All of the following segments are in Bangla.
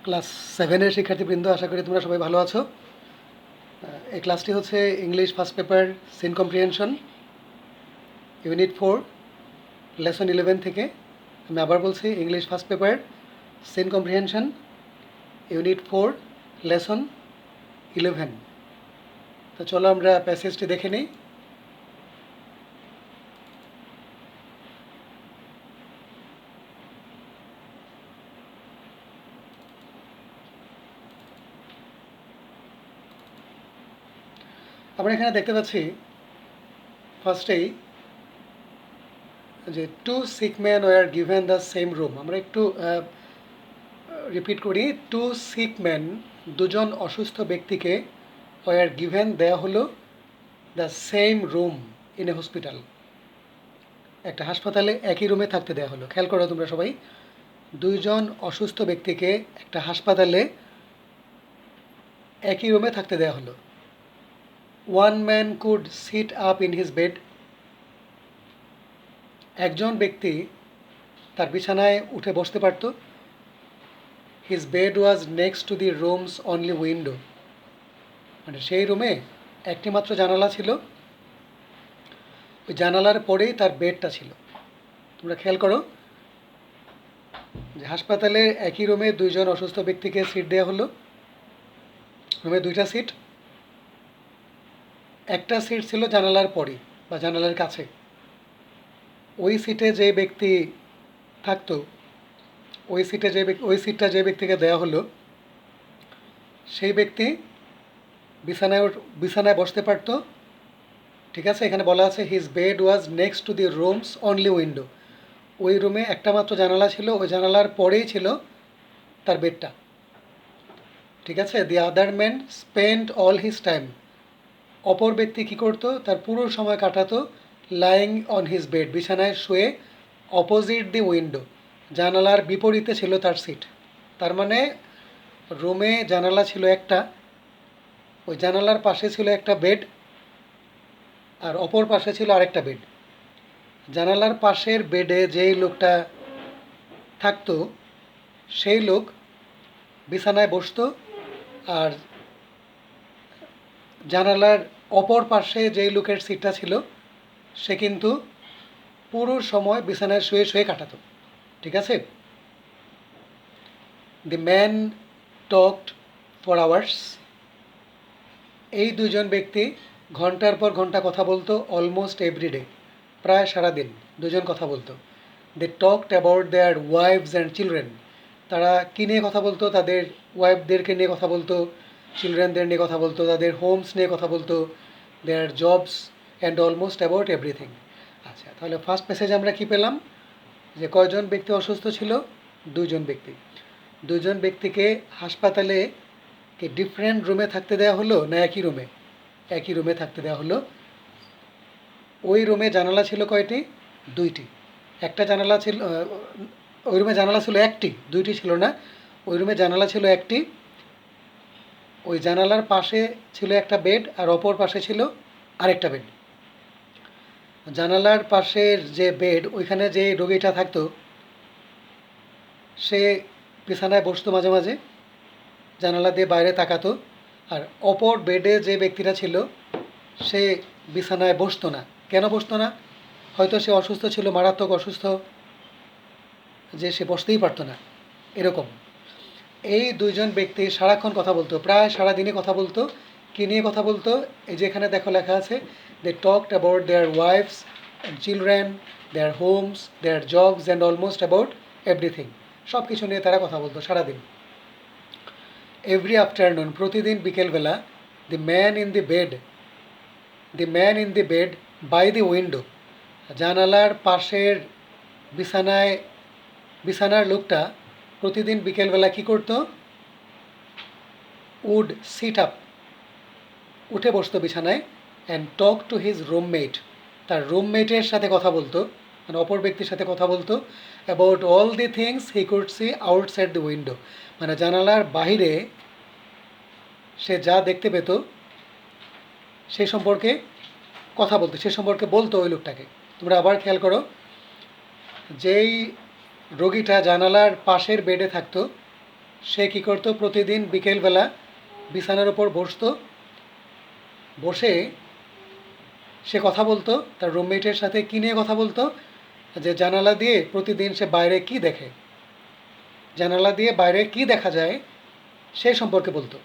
ক্লাস 7-এর শিক্ষার্থীবৃন্দ, আশা করি তোমরা সবাই ভালো আছো। এই ক্লাসটি হচ্ছে English first paper scene comprehension unit 4 lesson 11 থেকে। আমি আবার বলছি, English first paper scene comprehension unit 4 lesson 11। তো চলো আমরা প্যাসেজটি দেখে নিই। আমরা এখানে দেখতে পাচ্ছি ফার্স্টেই যে two sick man were given the same room. আমরা একটু রিপিট করি। টু সিক ম্যান, দুজন অসুস্থ ব্যক্তিকে ওয়ার গিভেন দেয়া হলো the same room in a hospital. একটা হাসপাতালে একই রুমে থাকতে দেওয়া হলো। খেয়াল করো তোমরা সবাই, দুইজন অসুস্থ ব্যক্তিকে একটা হাসপাতালে একই রুমে থাকতে দেওয়া হলো। One man could sit up in his bed. একজন ব্যক্তি তার বিছানায় উঠে বসতে পারত। His bed was next to the rooms only window. মানে সেই রুমে একটি মাত্র জানালা ছিল, ওই জানালার পরেই তার বেডটা ছিল। তোমরা খেয়াল করো যে হাসপাতালে একই রুমে দুইজন অসুস্থ ব্যক্তিকে সিট দেওয়া হলো। রুমে দুইটা সিট, একটা সিট ছিল জানালার পরে বা জানালার কাছে। ওই সিটে যে ব্যক্তি থাকতো, ওই সিটটা যে ব্যক্তিকে দেওয়া হলো, সেই ব্যক্তি বিছানায় বসতে পারত। ঠিক আছে, এখানে বলা আছে his bed was next to the rooms only window. ওই রুমে একটা মাত্র জানালা ছিল, ওই জানালার পরেই ছিল তার বেডটা। ঠিক আছে। The other man spend all his time. অপর ব্যক্তি কী করতো? তার পুরো সময় কাটাতো লাইং অন হিজ বেড, বিছানায় শুয়ে, অপোজিট দি উইন্ডো, জানালার বিপরীতে ছিল তার সিট। তার মানে রুমে জানালা ছিল একটা, ওই জানালার পাশে ছিল একটা বেড, আর অপর পাশে ছিল আরেকটা বেড। জানালার পাশের বেডে যেই লোকটা থাকতো, সেই লোক বিছানায় বসতো, আর জানালার অপর পাশে যেই লোকের সিটটা ছিল, সে কিন্তু পুরো সময় বিছানায় শুয়ে শুয়ে কাটাতো। ঠিক আছে। The man talked for hours. এই দুজন ব্যক্তি ঘন্টার পর ঘন্টা কথা বলতো। অলমোস্ট এভরিডে, প্রায় সারাদিন দুজন কথা বলতো। They talked about their wives and children. তারা কী নিয়ে কথা বলতো? তাদের ওয়াইফদেরকে নিয়ে কথা বলতো, চিলড্রেনদের নিয়ে কথা বলতো, তাদের হোমস নিয়ে কথা বলতো, their jobs and almost about everything. আচ্ছা, তাহলে ফার্স্ট মেসেজ আমরা কি পেলাম? যে কয়জন ব্যক্তি অসুস্থ ছিল? দুজন ব্যক্তি। দুজন ব্যক্তিকে হাসপাতালে কি ডিফারেন্ট রুমে থাকতে দেওয়া হলো না একই রুমে? একই রুমে থাকতে দেওয়া হলো। ওই রুমে জানালা ছিল কয়টি? দুইটি। একটা জানালা ছিল, ওই রুমে জানালা ছিল একটি, দুইটি ছিল না। ওই রুমে জানালা ছিল একটি, ওই জানালার পাশে ছিল একটা বেড, আর অপর পাশে ছিল আরেকটা বেড। জানালার পাশের যে বেড, ওইখানে যে রোগীটা থাকতো, সে বিছানায় বসতো মাঝে মাঝে, জানালা দিয়ে বাইরে তাকাতো। আর অপর বেডে যে ব্যক্তিটা ছিল, সে বিছানায় বসতো না। কেন বসতো না? হয়তো সে অসুস্থ ছিল, মারাত্মক অসুস্থ, যে সে বসতেই পারতো না, এরকম। এই দুইজন ব্যক্তি সারাক্ষণ কথা বলতো, প্রায় সারাদিনই কথা বলতো। কী নিয়ে কথা বলতো? এই যে এখানে দেখো লেখা আছে, they talked about their wives and children, their homes, their jobs and almost about everything. সব কিছু নিয়ে তারা কথা বলতো সারাদিন। এভরি আফটারনুন, প্রতিদিন বিকেলবেলা, the man in the bed, the man in the bed by the window, জানালার পাশের বিছানার লোকটা প্রতিদিন বিকেলবেলা কী করতো? উড সিট আপ, উঠে বসতো বিছানায়, and talk to his roommate, তার রুমমেটের সাথে কথা বলতো, মানে অপর ব্যক্তির সাথে কথা বলতো, about all the things he could see outside the window, মানে জানালার বাহিরে সে যা দেখতে পেত সে সম্পর্কে কথা বলতো, সে সম্পর্কে বলতো ওই লোকটাকে। তোমরা আবার খেয়াল করো, যেই রোগীটা জানালার পাশের বেডে থাকতো, সে কী করতো, প্রতিদিন বিকেলবেলা বিছানার ওপর বসতো, বসে সে কথা বলতো তার রুমমেটের সাথে। কী নিয়ে কথা বলতো? যে জানালা দিয়ে প্রতিদিন সে বাইরে কি দেখে, জানালা দিয়ে বাইরে কি দেখা যায় সেই সম্পর্কে বলতো।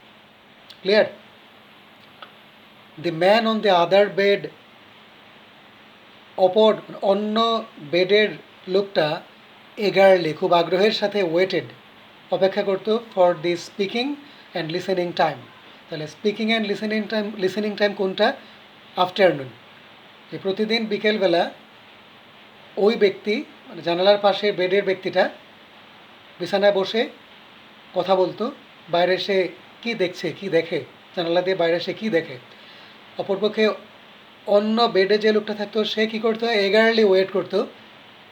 Clear? The man on the other bed, অপর অন্য বেডের লোকটা এগারলি, খুব আগ্রহের সাথে ওয়েটেড, অপেক্ষা করতো for the speaking and listening time. তাহলে স্পিকিং অ্যান্ড লিসেনিং টাইম কোনটা? আফটারনুন। যে প্রতিদিন বিকেলবেলা ওই ব্যক্তি, মানে জানালার পাশে বেডের ব্যক্তিটা বিছানায় বসে কথা বলতো, বাইরে সে কি দেখছে, কি দেখে, জানালা দিয়ে বাইরে সে কি দেখে। অপরপক্ষে অন্য বেডে যে লোকটা থাকতো সে কী করতো, এগারলি ওয়েট করতো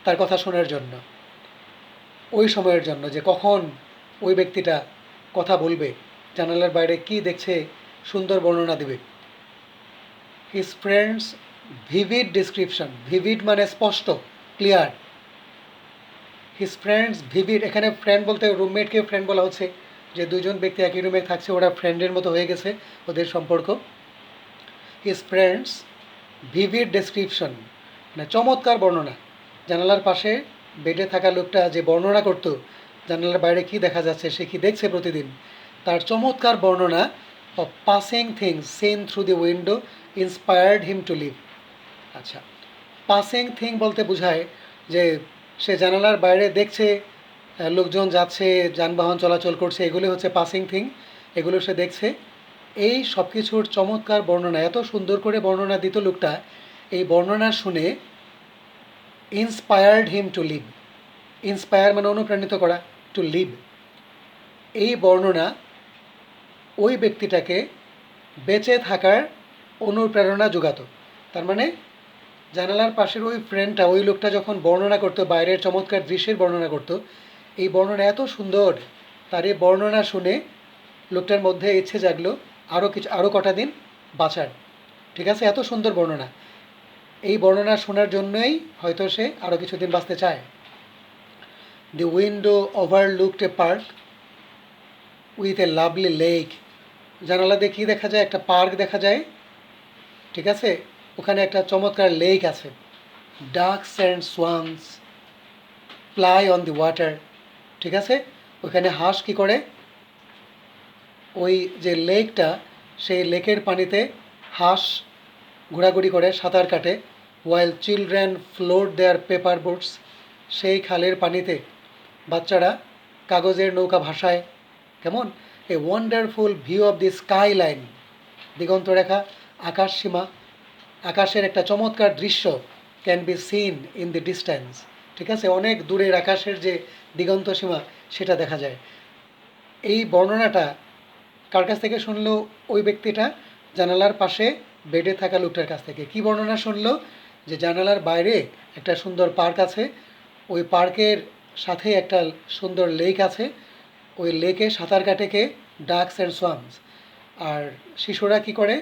তার কথা শোনার জন্য, ওই সময়ের জন্য যে কখন ওই ব্যক্তিটা কথা বলবে, জানালার বাইরে কি দেখছে সুন্দর বর্ণনা দেবে। His friends vivid description, vivid মানে স্পষ্ট, ক্লিয়ার। হিজ ফ্রেন্ডস ভিভিড, এখানে ফ্রেন্ড বলতে রুমমেটকে ফ্রেন্ড বলা হচ্ছে, যে দুজন ব্যক্তি একই রুমে থাকছে, ওরা ফ্রেন্ডের মতো হয়ে গেছে ওদের সম্পর্ক। হিজ ফ্রেন্ডস ভিভিড ডেসক্রিপশন মানে চমৎকার বর্ণনা। জানালার পাশে বেডে থাকা লোকটা যে বর্ণনা করতো জানালার বাইরে কি দেখা যাচ্ছে, সে কি দেখছে প্রতিদিন, তার চমৎকার বর্ণনা of passing things seen through the window inspired him to live. আচ্ছা, পাসিং থিং বলতে বোঝায় যে সে জানালার বাইরে দেখছে লোকজন যাচ্ছে, যানবাহন চলাচল করছে, এগুলো হচ্ছে পাসিং থিং, এগুলো সে দেখছে। এই সব কিছুর চমৎকার বর্ণনা, এত সুন্দর করে বর্ণনা দিত লোকটা, এই বর্ণনা শুনে inspired him to live, inspire মানে অনুপ্রাণিত করা, টু লিভ, এই বর্ণনা ওই ব্যক্তিটাকে বেঁচে থাকার অনুপ্রেরণা যোগাতো। তার মানে জানালার পাশের ওই ফ্রেন্ডটা, ওই লোকটা যখন বর্ণনা করতো, বাইরের চমৎকার দৃশ্যের বর্ণনা করতো, এই বর্ণনা এত সুন্দর, তার এই বর্ণনা শুনে লোকটার মধ্যে ইচ্ছে জাগলো আরও কটা দিন বাঁচার। ঠিক আছে, এত সুন্দর বর্ণনা, এই বর্ণনা শোনার জন্যই হয়তো সে আরও কিছুদিন বাঁচতে চায়। The window overlooked A park with a lovely lake, জানালা দিয়ে কী দেখা যায়, একটা পার্ক দেখা যায়। ঠিক আছে, ওখানে একটা চমৎকার লেক আছে। Ducks and swans play on the water. ঠিক আছে, ওখানে হাঁস কী করে, ওই যে লেকটা, সেই লেকের পানিতে হাঁস ঘোরাঘুরি করে, সাঁতার কাটে। While children float their paper boats, সেই খালের পানিতে বাচ্চারা কাগজের নৌকা ভাসায়। কেমন? A wonderful view of the skyline, দিগন্তরেখা, আকাশ সীমা, আকাশের একটা চমৎকার দৃশ্য can be seen in the distance. ঠিক আছে, অনেক দূরের আকাশের যে দিগন্ত সীমা সেটা দেখা যায়। এই বর্ণনাটা কার কাছ থেকে শুনলো? ওই ব্যক্তিটা জানালার পাশে বেডে থাকা লোকটার কাছ থেকে। কি বর্ণনা শুনলো? যে জানালার বাইরে একটা সুন্দর পার্ক আছে, ওই পার্কের সাথে একটা সুন্দর লেক আছে, ওই লেকে সাঁতার কাটে কে? Ducks and swans. আর শিশুরা কি করে?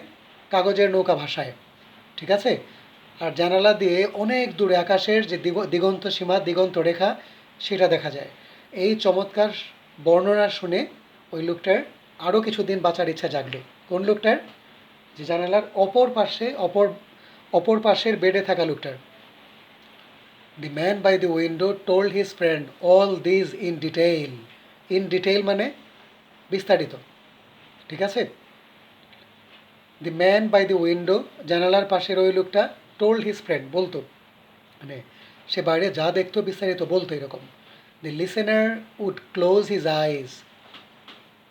কাগজের নৌকা ভাসায়। ঠিক আছে, আর জানালা দিয়ে অনেক দূরে আকাশের যে দিগন্ত সীমা, দিগন্ত রেখা, সেটা দেখা যায়। এই চমৎকার বর্ণনা শুনে ওই লোকটার আরও কিছুদিন বাঁচার ইচ্ছা জাগলো। কোন লোকটার? যে জানালার অপর পাশের বেডে থাকা লোকটার। The man by the window told his friend all this in detail. In detail মানে বিস্তারিত। ঠিক আছে, the man by the window, জানালার পাশের ওই লোকটা, টোল্ড হিজ ফ্রেন্ড বলতো, মানে সে বাইরে যা দেখতো বিস্তারিত বলতো এরকম। The listener would close his eyes,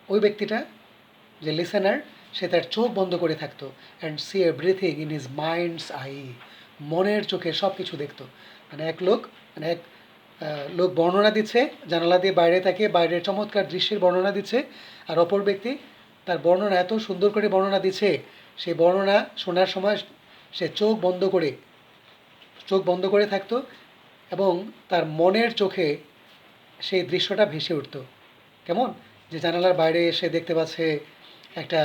ওই ব্যক্তিটা যে লিসেনার, সে তার চোখ বন্ধ করে থাকতো। And C everything in his minds I, মনের চোখে সব কিছু দেখতো। মানে এক লোক বর্ণনা দিচ্ছে, জানালা দিয়ে বাইরে তাকিয়ে বাইরের চমৎকার দৃশ্যের বর্ণনা দিচ্ছে, আর অপর ব্যক্তি তার বর্ণনা এত সুন্দর করে বর্ণনা দিচ্ছে, সেই বর্ণনা শোনার সময় সে চোখ বন্ধ করে থাকতো, এবং তার মনের চোখে সেই দৃশ্যটা ভেসে উঠতো। কেমন? যে জানালার বাইরে এসে দেখতে পাচ্ছে একটা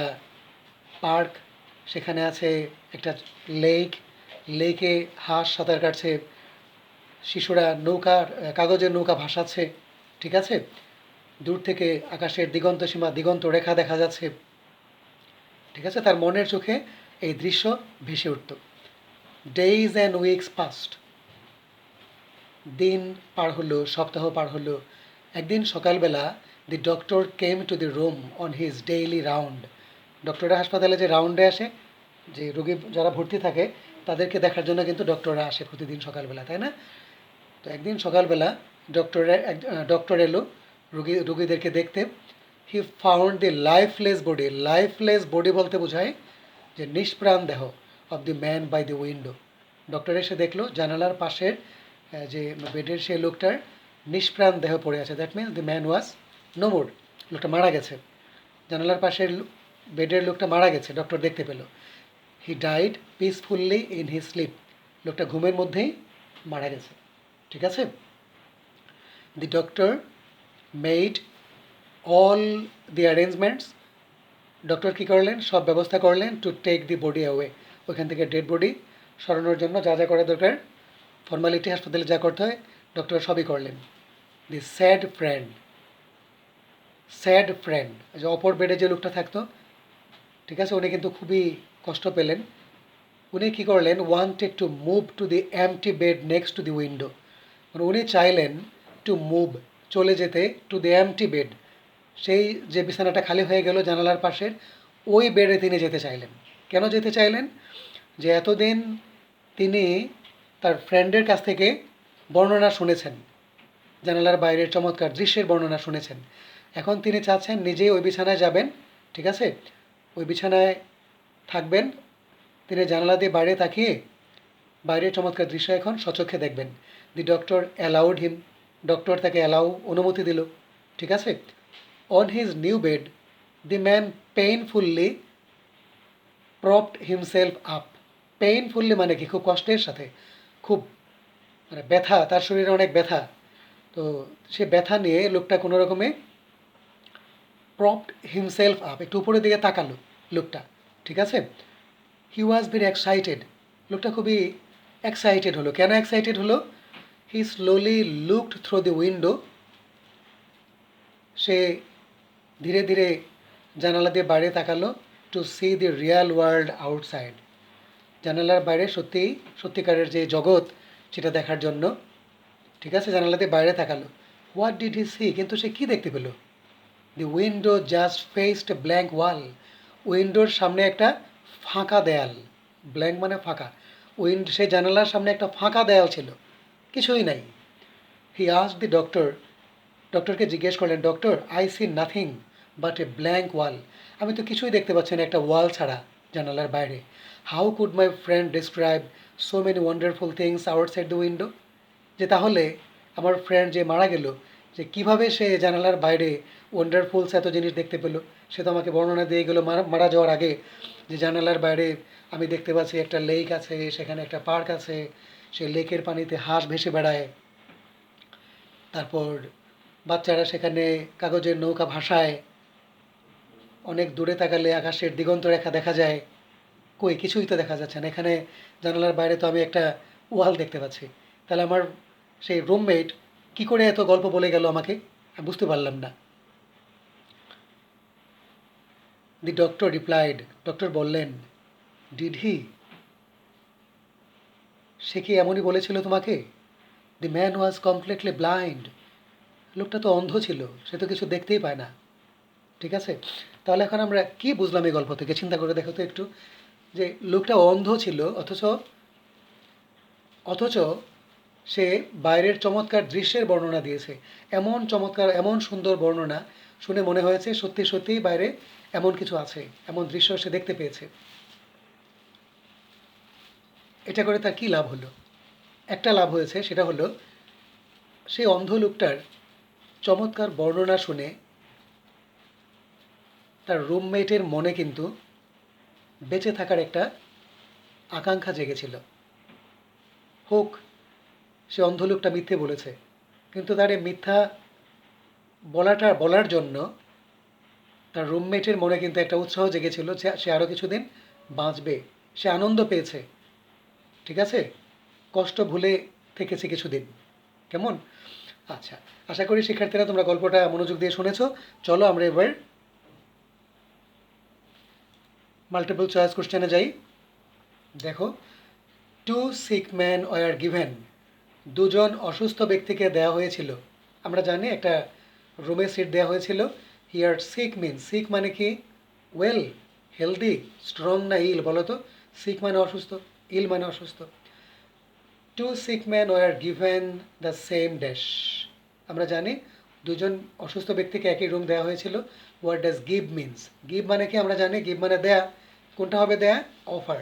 পার্ক, সেখানে আছে একটা লেক, লেকে হাঁস সাঁতার কাটছে, শিশুরা কাগজের নৌকা ভাসাচ্ছে। ঠিক আছে, দূর থেকে আকাশের দিগন্ত সীমা দিগন্ত রেখা দেখা যাচ্ছে, ঠিক আছে, তার মনের চোখে এই দৃশ্য ভেসে উঠত। ডেইজ অ্যান্ড উইকস পাস্ট, দিন পার হলো, সপ্তাহ পার হলো। একদিন সকালবেলা the doctor came to the room on his daily round. ডক্টররা হাসপাতালে যে রাউন্ডে আসে, যে রোগী যারা ভর্তি থাকে তাদেরকে দেখার জন্য কিন্তু ডক্টররা আসে প্রতিদিন সকালবেলা, তাই না? তো একদিন সকালবেলা ডক্টর এলো রুগীদেরকে দেখতে। He found the lifeless body. Lifeless body বলতে বোঝায় যে নিষ্প্রাণ দেহ of the man by the window. Doctor এসে দেখলো জানালার পাশের যে বেডের সেই লোকটার নিষ্প্রাণ দেহ পড়ে আছে। That means the man was no more. লোকটা মারা গেছে। জানালার পাশের বেডের লোকটা মারা গেছে, ডক্টর দেখতে পেল। He died peacefully in his sleep. লোকটা ঘুমের মধ্যেই মারা গেছে, ঠিক আছে। The doctor made all the arrangements. Doctor কী করলেন? সব ব্যবস্থা করলেন to take the body away. ওইখান থেকে ডেড বডি সরানোর জন্য যা যা করা দরকার, ফর্মালিটি হাসপাতালে যা করতে হয়, ডক্টর সবই করলেন। দি স্যাড ফ্রেন্ড, স্যাড ফ্রেন্ড, যে অপর বেডে যে লোকটা থাকতো, ঠিক আছে, উনি কিন্তু খুবই কষ্ট পেলেন। উনি কী করলেন? Wanted to move to the empty bed next to the window. মানে উনি চাইলেন টু মুভ, চলে যেতে, টু দি এমটি বেড, সেই যে বিছানাটা খালি হয়ে গেল জানালার পাশের, ওই বেডে তিনি যেতে চাইলেন। কেন যেতে চাইলেন? যে এতদিন তিনি তার ফ্রেন্ডের কাছ থেকে বর্ণনা শুনেছেন, জানালার বাইরের চমৎকার দৃশ্যের বর্ণনা শুনেছেন। এখন তিনি চাচ্ছেন নিজেই ওই বিছানায় যাবেন, ঠিক আছে, ওই বিছানায় থাকবেন, তিনি জানালা দিয়ে বাইরে তাকিয়ে বাইরের চমৎকার দৃশ্য এখন সচক্ষে দেখবেন। The doctor allowed him. Doctor তাকে অনুমতি দিল, ঠিক আছে। On his new bed the man painfully propped himself up. Painfully মানে কি? খুব কষ্টের সাথে, খুব মানে ব্যথা, তার শরীরে অনেক ব্যথা। তো সে ব্যথা নিয়ে লোকটা কোনো রকমে প্রপড হিমসেলফ আপ, একটু উপরের দিকে তাকালো লোকটা, ঠিক আছে। He was very excited. লোকটা খুবই এক্সাইটেড হলো। কেন এক্সাইটেড হলো? He slowly looked through the window. সে ধীরে ধীরে জানালা দিয়ে বাইরে তাকালো, to see the real world outside. জানালার বাইরে সত্যিকারের যে জগৎ সেটা দেখার জন্য, ঠিক আছে, জানালা দিয়ে বাইরে তাকালো। What did he see? কিন্তু সে কী দেখতে পেল? The window just faced blank wall. উইন্ডোর সামনে একটা ফাঁকা দেয়াল। ব্ল্যাঙ্ক মানে ফাঁকা। সে জানালার সামনে একটা ফাঁকা দেয়াল ছিল, কিছুই নাই। He asked the doctor. ডক্টরকে জিজ্ঞেস করলেন, doctor, I see nothing but a blank wall. আমি তো কিছুই দেখতে পাচ্ছি না একটা ওয়াল ছাড়া জানালার বাইরে। How could my friend describe so many wonderful things outside the window? যে তাহলে আমার ফ্রেন্ড যে মারা গেল, যে কিভাবে সে জানালার বাইরে ওয়ান্ডারফুলস এত জিনিস দেখতে পেলো, সে তো আমাকে বর্ণনা দিয়ে গেলো মারা যাওয়ার আগে, যে জানালার বাইরে আমি দেখতে পাচ্ছি একটা লেক আছে, সেখানে একটা পার্ক আছে, সেই লেকের পানিতে হাঁস ভেসে বেড়ায়, তারপর বাচ্চারা সেখানে কাগজের নৌকা ভাসায়, অনেক দূরে তাকালে আকাশের দিগন্ত রেখা দেখা যায়। কই, কিছুই তো দেখা যাচ্ছে না। এখানে জানালার বাইরে তো আমি একটা ওয়াল দেখতে পাচ্ছি। তাহলে আমার সেই রুমমেট কী করে এত গল্প বলে গেল আমাকে? আমি বুঝতে পারলাম না। The doctor replied. ডক্টর বললেন, ডিড হি? সে কি এমনই বলেছিল তোমাকে? দি ম্যান ওয়াজ কমপ্লিটলি ব্লাইন্ড। লোকটা তো অন্ধ ছিল, সে তো কিছু দেখতেই পায় না, ঠিক আছে। তাহলে এখন আমরা কি বুঝলাম এই গল্প থেকে? চিন্তা করে দেখো তো একটু, যে লোকটা অন্ধ ছিল, অথচ অথচ সে বাইরের চমৎকার দৃশ্যের বর্ণনা দিয়েছে। এমন চমৎকার, এমন সুন্দর বর্ণনা শুনে মনে হয়েছে সত্যি সত্যিই বাইরে এমন কিছু আছে, এমন দৃশ্য সে দেখতে পেয়েছে। এটা করে তার কী লাভ হলো? একটা লাভ হয়েছে, সেটা হলো সেই অন্ধ লোকটার চমৎকার বর্ণনা শুনে তার রুমমেটের মনে কিন্তু বেঁচে থাকার একটা আকাঙ্ক্ষা জেগেছিল। হোক সে অন্ধ লোকটা মিথ্যে বলেছে, কিন্তু তার এই মিথ্যা বলার জন্য তার রুমমেটের মনে কিন্তু একটা উৎসাহ জেগেছিল, সে আরও কিছুদিন বাঁচবে। সে আনন্দ পেয়েছে, ঠিক আছে, কষ্ট ভুলে থেকেছে কিছুদিন। কেমন? আচ্ছা, আশা করি শিক্ষার্থীরা তোমরা গল্পটা মনোযোগ দিয়ে শুনেছো। চলো আমরা এবার মাল্টিপল চয়েস কোশ্চেনে যাই। দেখো, two sick man were given, দুজন অসুস্থ ব্যক্তিকে দেওয়া হয়েছিল। আমরা জানি একটা রুমে সিট দেওয়া হয়েছিল। হিয়ার সিক মিনস, সিক মানে কি? ওয়েল, হেলদি, স্ট্রং না ইল বলো তো? সিক মানে অসুস্থ, ইল মানে অসুস্থ। Two sick man were given the same dash, আমরা জানি দুজন অসুস্থ ব্যক্তিকে একই রুম দেওয়া হয়েছিল। What does give means? Give মানে কি আমরা জানি, গিভ মানে দেয়া। কোনটা হবে দেয়া? Offer.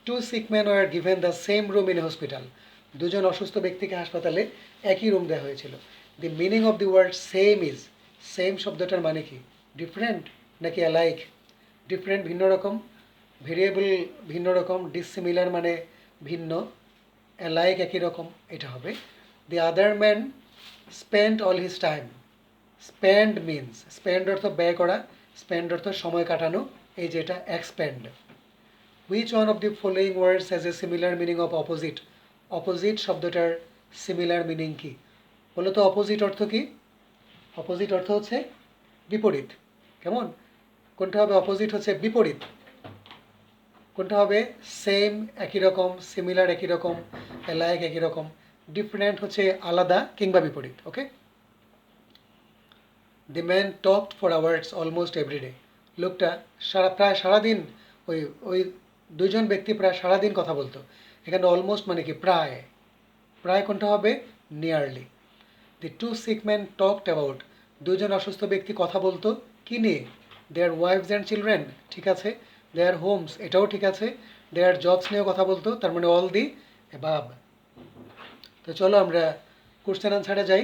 Two sick man were given the same room in hospital, দুজন অসুস্থ ব্যক্তিকে হাসপাতালে একই রুম দেওয়া হয়েছিল। The meaning of the word same is, same শব্দটার মানে কি? ডিফারেন্ট নাকি অ্যালাইক? ডিফারেন্ট ভিন্ন রকম, ভেরিয়েবল ভিন্ন রকম, ডিসিমিলার মানে ভিন্ন, অ্যালাইক একই রকম, এটা হবে। The other man spend all his time, spend means, spend অর্থ ব্যয় করা, স্পেন্ড অর্থ সময় কাটানো, এই যে এটা expend. Which one of the following words has a similar meaning of opposite, opposite শব্দটার সিমিলার মিনিং কি বলো তো? অপোজিট অর্থ কি? অপোজিট অর্থ হচ্ছে বিপরীত, কেমন? কোনটা হবে অপোজিট? হচ্ছে বিপরীত। কোনটা হবে? সেম একই রকম, সিমিলার একই রকম, অ্যালাইক একই রকম, ডিফারেন্ট হচ্ছে আলাদা কিংবা বিপরীত। Okay. The man talked for hours almost every day, লোকটা প্রায় সারাদিন, ওই ওই দুজন ব্যক্তি প্রায় সারাদিন কথা বলতো। এখানে অলমোস্ট মানে কি? প্রায়। প্রায় কোনটা হবে? Nearly. The two sick man talked about, দুজন অসুস্থ ব্যক্তি কথা বলতো কি নিয়ে? দেয়ার ওয়াইফস অ্যান্ড চিলড্রেন, ঠিক আছে। দেয়ার হোমস, এটাও ঠিক আছে। দেয়ার জবস নিয়েও কথা বলতো, তার মানে অল দি অ্যাবাভ। তো চলো আমরা কোশ্চেন আনসারে যাই।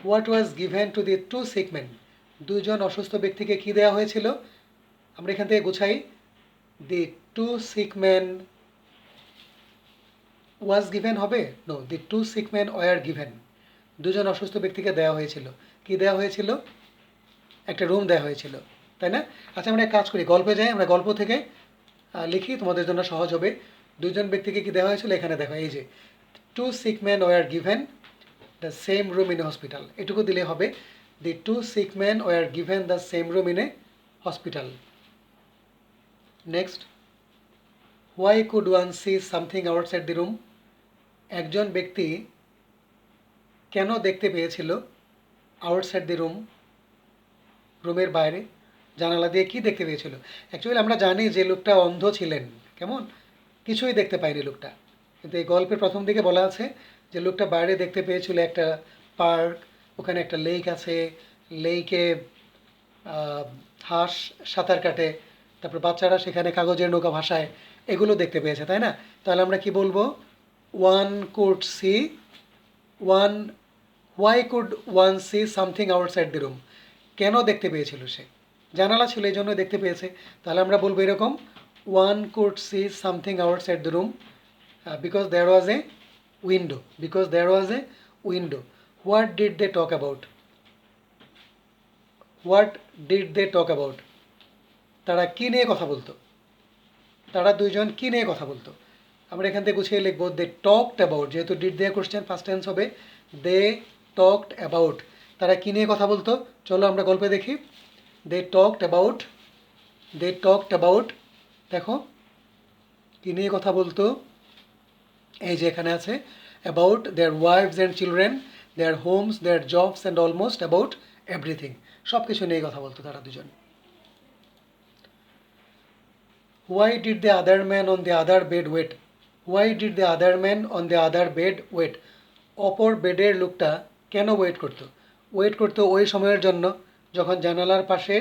What was given to the two sick man, দুজন অসুস্থ ব্যক্তিকে কী দেওয়া হয়েছিল? আমরা এখান থেকে গুছাই। The two sick man was given হবে? No, the two sick man were given, দুজন অসুস্থ ব্যক্তিকে দেওয়া হয়েছিল। কি দেওয়া হয়েছিল? একটা রুম দেওয়া হয়েছিল, তাই না? আচ্ছা, আমরা এক কাজ করি, গল্পে যাই, আমরা গল্প থেকে লিখি, তোমাদের জন্য সহজ হবে। দুজন ব্যক্তিকে কি দেওয়া হয়েছিল? এখানে দেখো, এই যে two sick man were given the same room in a hospital, এটুকু দিলে হবে। The two sick man were given the same room in a hospital. Next, why could one see something outside the room, একজন ব্যক্তি কেন দেখতে পেয়েছিল আউটসাইড দি রুম, রুমের বাইরে, জানালা দিয়ে কি দেখতে পেয়েছিল? অ্যাকচুয়ালি আমরা জানি যে লোকটা অন্ধ ছিলেন, কেমন? কিছুই দেখতে পায়নি লোকটা, কিন্তু এই গল্পের প্রথম দিকে বলা আছে যে লোকটা বাইরে দেখতে পেয়েছিল একটা পার্ক, ওখানে একটা লেক আছে, লেকে হাঁস সাঁতার কাটে, তারপর বাচ্চারা সেখানে কাগজের নৌকা ভাসায়, এগুলো দেখতে পেয়েছে, তাই না? তাহলে আমরা কি বলবো? One could see, one, why could one see something outside the room, কেন দেখতে পেয়েছিল সে? জানালা ছিল এই জন্য দেখতে পেয়েছে। তাহলে আমরা বলবো এরকম, one could see something outside the room because there was a window, because there was a window. What did they talk about, what did they talk about, তারা কী নিয়ে কথা বলতো? তারা দুইজন কী নিয়ে কথা বলতো? আমরা এখান থেকে গুছিয়ে লিখবো দে টকড অ্যাবাউট, যেহেতু ডিড দিয়ে কোশ্চেন ফার্স্ট টেন্স হবে, দে টকড অ্যাবাউট, তারা কী নিয়ে কথা বলতো? চলো আমরা গল্পে দেখি। They talked about, they talked about, দেখো কী নিয়ে কথা বলতো? এই যে এখানে আছে, about their wives and children, their homes, their jobs and almost about everything, সব কিছু নিয়ে কথা বলতো তারা দুজন। Why did the other man on the other bed wait, why did the other man on the other bed wait, অপর বেডের লোকটা কেন ওয়েট করতো? ওয়েট করতো ওই সময়ের জন্য যখন জানালার পাশে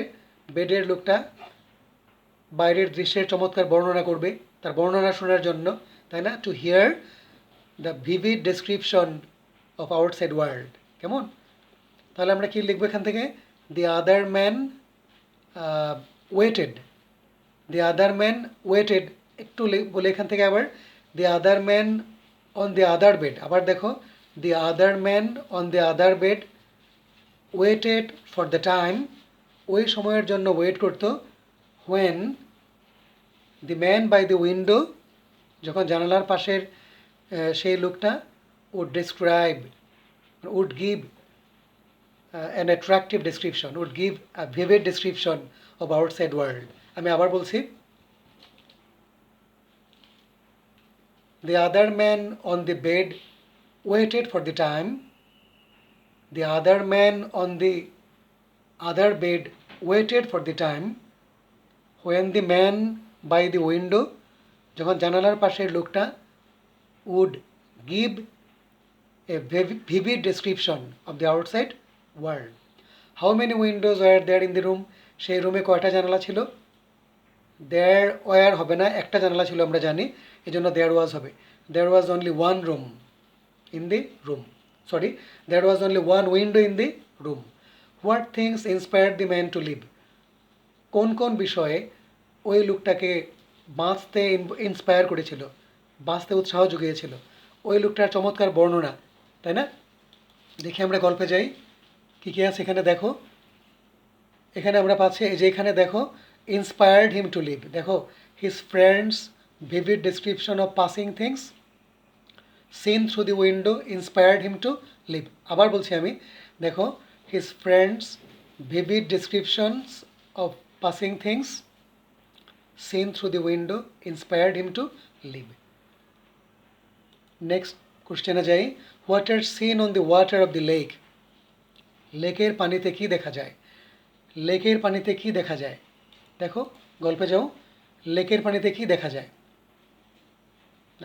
বেডের লোকটা বাইরের দৃশ্যের চমৎকার বর্ণনা করবে, তার বর্ণনা শোনার জন্য, তাই না? To hear the vivid description of outside world, কেমন? তাহলে আমরা কি লিখবো এখান থেকে? The other man waited, the other man waited, একটু বলে এখান থেকে আবার, the other man on the other bed, আবার দেখো, the other man on the other bed waited for the time, ওই সময়ের জন্য ওয়েট করতো, when the man by the window, যখন জানালার পাশের সেই লোকটা, ও describe would give an attractive description, would give a vivid description of outside world. আমি আবার বলছি, the other man on the bed waited for the time, the other man on the other bed waited for the time when the man by the window, যখন জানালার পাশের লোকটা, would give a vivid description of the outside world. How many windows were there in the room? সেই রুমে কয়টা জানালা ছিল? there were হবে না, একটা জানালা ছিল আমরা জানি, এজন্য there was হবে। there was only one room in the room, sorry, there was only one window in the room. what things inspired the man to live? কোন কোন বিষয়ে ওই লোকটাকে বাঁচতে ইন্সপায়ার করেছিল, বাঁচতে উৎসাহ জুগিয়েছিল? ওই লোকটার চমৎকার বর্ণনা, তাই না? দেখি আমরা গল্পে যাই, কী কী আছে এখানে দেখো। এখানে আমরা পাচ্ছি, এই যে এখানে দেখো, ইন্সপায়ার্ড হিম টু লিভ, দেখো his friends vivid description of passing things seen through the window inspired him to live. আবার বলছি আমি, দেখো his friends vivid descriptions of passing things seen through the window inspired him to live. Next question যাই, what are seen on the water of the lake? লেকের পানিতে কি দেখা যায়? লেকের পানিতে কি দেখা যায়? দেখো গল্পে যাও, লেকের পানিতে কি দেখা যায়?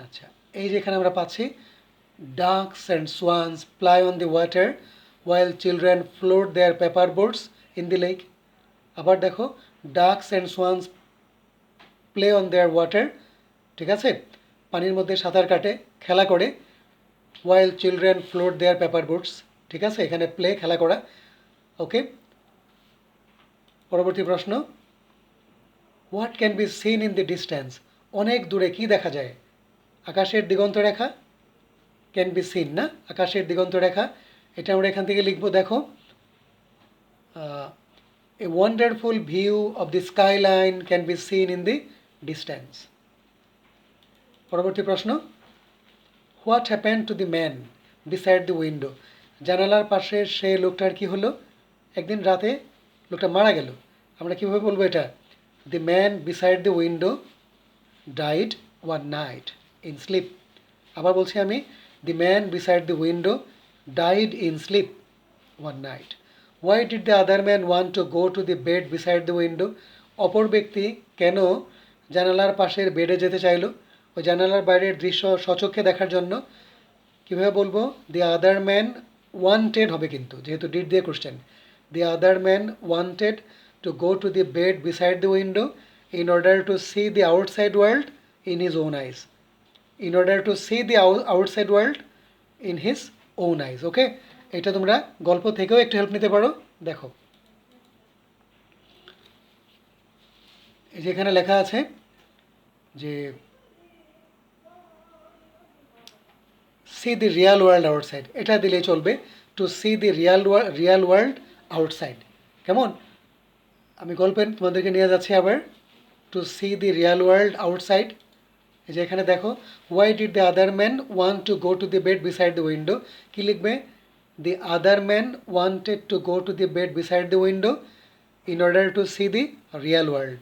আচ্ছা, এই যে এখানে আমরা পাচ্ছি, ducks and swans play on the water while children float their paper boats in the lake. আবার দেখো, ducks and swans play on their water, ঠিক আছে, পানির মধ্যে সাঁতার কাটে, খেলা করে, ওয়াইল children float their paper boats, ঠিক আছে, এখানে প্লে খেলা করা। ওকে, পরবর্তী প্রশ্ন, what can be seen in the distance? অনেক দূরে কি দেখা যায়? আকাশের দিগন্ত রেখা, ক্যান বি সিন না, আকাশের দিগন্ত রেখা, এটা আমরা এখান থেকে লিখবো। দেখো, a wonderful view of the skyline can be seen in the distance. পরবর্তী প্রশ্ন, what happened to the man beside the window? জানালার পাশে সেই লোকটার কি হলো? একদিন রাতে লোকটা মারা গেল। আমরা কিভাবে বলবো এটা? the man beside the window died one night in sleep. আবার বলছি আমি, the man beside the window died in sleep one night. Why did the other man want to go to the bed beside the window? অপর ব্যক্তি কেন জানালার পাশের বেডে যেতে চাইলো? ওই জানালার বাইরের দৃশ্য সচক্ষে দেখার জন্য। কীভাবে বলবো? the other man wanted হবে কিন্তু, যেহেতু ডিড দিয়ে question. the other man wanted to go to the bed beside the window in order to see the outside world in his own eyes. in order to see the outside world in his own eyes. ওকে, এটা তোমরা গল্প থেকেও একটু হেল্প নিতে পারো। দেখো, এই যেখানে লেখা আছে যে see the real world outside, এটা দিলে চলবে, to see the real world outside. কেমন? আমি গল্পে তোমাদেরকে নিয়ে যাচ্ছি আবার, to see the real world outside. এই যে এখানে দেখো, why did the other man want to go to the bed beside the window, কী লিখবে? the other man wanted to go to the bed beside the window in order to see the real world.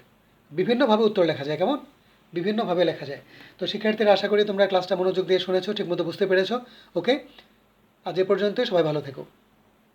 বিভিন্নভাবে উত্তর লেখা যায়, কেমন? বিভিন্নভাবে লেখা যায়। তো শিক্ষার্থীরা, আশা করি তোমরা ক্লাসটা মনোযোগ দিয়ে শুনেছো, ঠিকমতো বুঝতে পেরেছো। ওকে, আজ এ পর্যন্তই, সবাই ভালো থেকো।